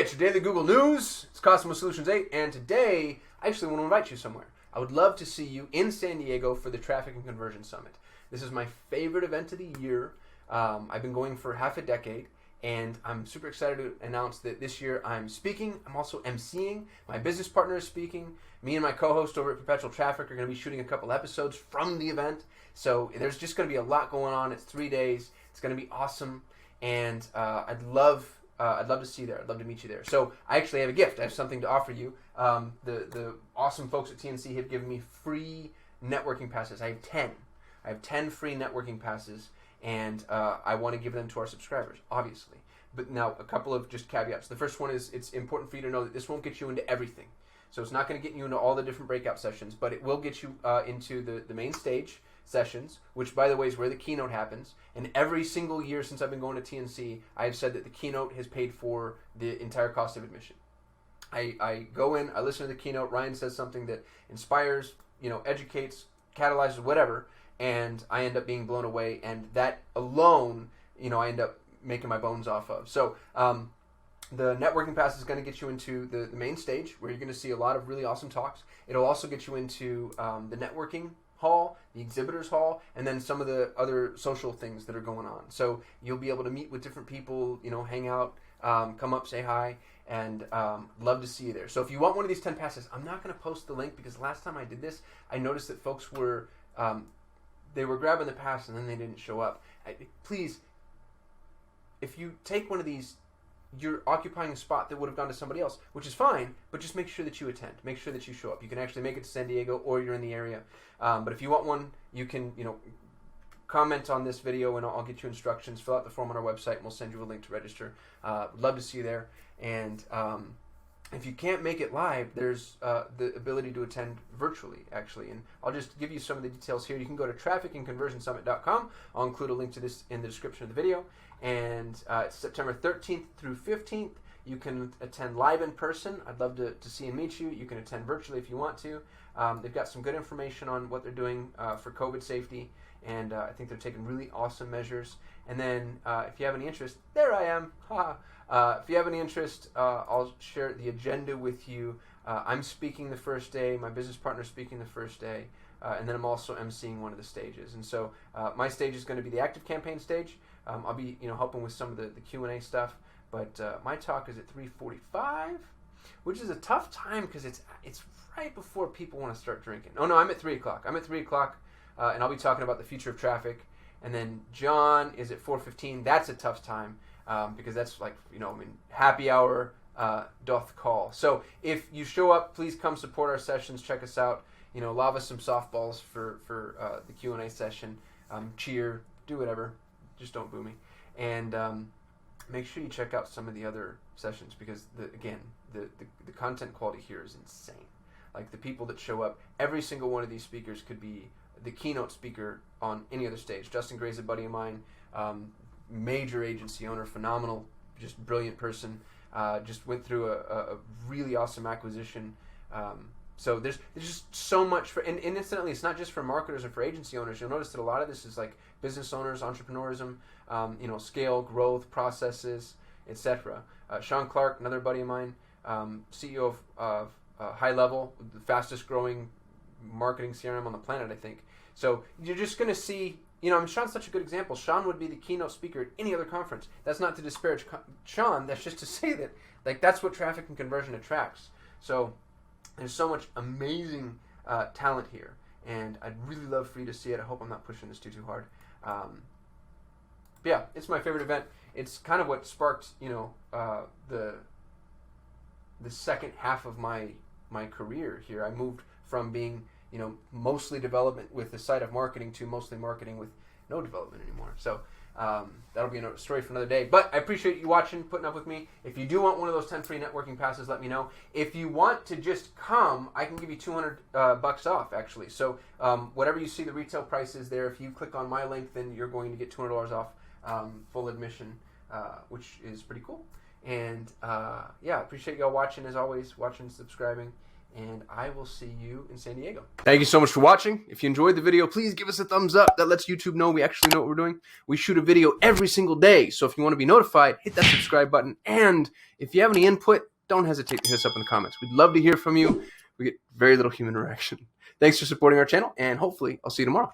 It's your daily Google News. It's Kasim with Solutions 8, and today I actually want to invite you somewhere. I would love to see you in San Diego for the Traffic and Conversion Summit. This is my favorite event of the year. I've been going for half a decade, and I'm super excited to announce that this year I'm speaking. I'm also emceeing. My business partner is speaking. Me and my co-host over at Perpetual Traffic are going to be shooting a couple episodes from the event. So there's just going to be a lot going on. It's 3 days. It's going to be awesome, and I'd love to see you there. I'd love to meet you there. So I actually have a gift. I have something to offer you. The awesome folks at TNC have given me free networking passes. I have 10. I have 10 free networking passes, and I want to give them to our subscribers, obviously. But now, a couple of just caveats. The first one is it's important for you to know that this won't get you into everything. So it's not going to get you into all the different breakout sessions, but it will get you into the main stage sessions, which, by the way, is where the keynote happens. And every single year since I've been going to TNC, I have said that the keynote has paid for the entire cost of admission. I go in, I listen to the keynote, Ryan says something that inspires, educates, catalyzes, whatever, and I end up being blown away, and that alone, I end up making my bones off of. So the networking pass is going to get you into the main stage, where you're going to see a lot of really awesome talks. It'll also get you into the networking hall, the exhibitors hall, and then some of the other social things that are going on. So you'll be able to meet with different people, hang out, come up, say hi, and love to see you there. So if you want one of these 10 passes, I'm not going to post the link because last time I did this, I noticed that folks were they were grabbing the pass and then they didn't show up. Please, if you take one of these, you're occupying a spot that would have gone to somebody else, which is fine, but just make sure that you attend. Make sure that you show up. You can actually make it to San Diego, or you're in the area. But if you want one, you can, comment on this video, and I'll get you instructions. Fill out the form on our website, and we'll send you a link to register. Love to see you there. And if you can't make it live, there's the ability to attend virtually, actually. And I'll just give you some of the details here. You can go to trafficandconversionsummit.com. I'll include a link to this in the description of the video. And it's September 13th through 15th. You can attend live in person. I'd love to see and meet you. You can attend virtually if you want to. They've got some good information on what they're doing for COVID safety, and I think they're taking really awesome measures. And then if you have any interest, there I am. If you have any interest, I'll share the agenda with you. I'm speaking the first day. My business partner's speaking the first day. And then I'm also emceeing one of the stages. And so my stage is going to be the active campaign stage. I'll be helping with some of the Q&A stuff. But my talk is at 3:45, which is a tough time because it's right before people want to start drinking. Oh, no, I'm at 3 o'clock. I'm at 3 o'clock, and I'll be talking about the future of traffic. And then John is at 4:15. That's a tough time because that's like, happy hour doth call. So if you show up, please come support our sessions. Check us out. Lob us some softballs for the Q&A session. Cheer, do whatever. Just don't boo me. And make sure you check out some of the other sessions because, the content quality here is insane. Like the people that show up, every single one of these speakers could be the keynote speaker on any other stage. Justin Gray's a buddy of mine, major agency owner, phenomenal, just brilliant person. Just went through a really awesome acquisition. So there's just so much and incidentally, it's not just for marketers and for agency owners. You'll notice that a lot of this is like business owners, entrepreneurism, scale, growth, processes, etc. Sean Clark, another buddy of mine, CEO of High Level, the fastest growing marketing CRM on the planet, I think. So you're just going to see, Sean's such a good example. Sean would be the keynote speaker at any other conference. That's not to disparage Sean. That's just to say that that's what traffic and conversion attracts. So there's so much amazing talent here, and I'd really love for you to see it. I hope I'm not pushing this too hard. But yeah, it's my favorite event. It's kind of what sparked, the second half of my career here. I moved from being, mostly development with the side of marketing to mostly marketing with no development anymore. So that'll be a story for another day. But I appreciate you watching, putting up with me. If you do want one of those 10 free networking passes, let me know. If you want to just come, I can give you $200 off, actually. So whatever you see the retail price is there, if you click on my link, then you're going to get $200 off full admission, which is pretty cool. And yeah, appreciate y'all watching, as always, watching, subscribing. and I will see you in San Diego. Thank you so much for watching. If you enjoyed the video, please give us a thumbs up. That lets YouTube know we actually know what we're doing. We shoot a video every single day, so if you want to be notified, hit that subscribe button. And if you have any input, don't hesitate to hit us up in the comments. We'd love to hear from you. We get very little human interaction. Thanks for supporting our channel, and hopefully I'll see you tomorrow.